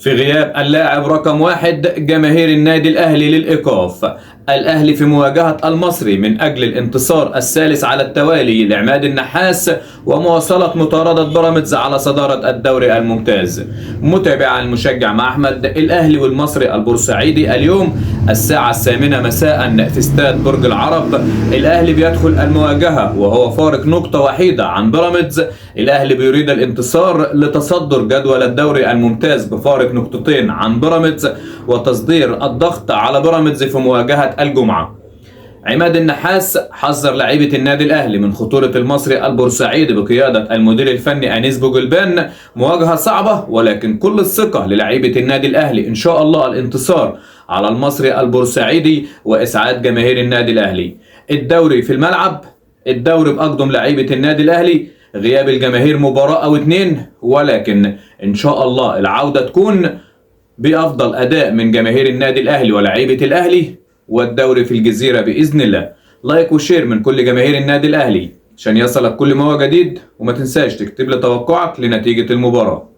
في غياب اللاعب رقم 1 جماهير النادي الأهلي للإيقاف. الأهلي في مواجهة المصري من أجل الانتصار الثالث على التوالي لعماد النحاس ومواصلة مطاردة بيراميدز على صدارة الدوري الممتاز. متابعا المشجع مع أحمد، الأهلي والمصري البورسعيدي اليوم الساعة 8 مساء في استاد برج العرب. الأهلي بيدخل المواجهة وهو فارق نقطة وحيدة عن بيراميدز. الأهلي بيريد الانتصار لتصدر جدول الدوري الممتاز بفارق نقطتين عن بيراميدز وتصدير الضغط على بيراميدز في مواجهة الجمعة. عماد النحاس حذر لاعيبة النادي الأهلي من خطورة المصري البورسعيدي بقيادة المدير الفني أنيس بوجلبان. مواجهة صعبة ولكن كل الثقة للاعيبة النادي الأهلي، إن شاء الله الانتصار على المصري البورسعيدي وإسعاد جماهير النادي الأهلي. الدوري في الملعب، الدوري بأقدم لاعيبة النادي الأهلي، غياب الجماهير مباراة أو 2، ولكن إن شاء الله العودة تكون بأفضل أداء من جماهير النادي الأهلي ولاعيبة الأهلي، والدوري في الجزيرة بإذن الله. لايك وشير من كل جماهير النادي الأهلي عشان يصلك كل ما هو جديد، وما تنساش تكتب لي توقعك لنتيجة المباراة.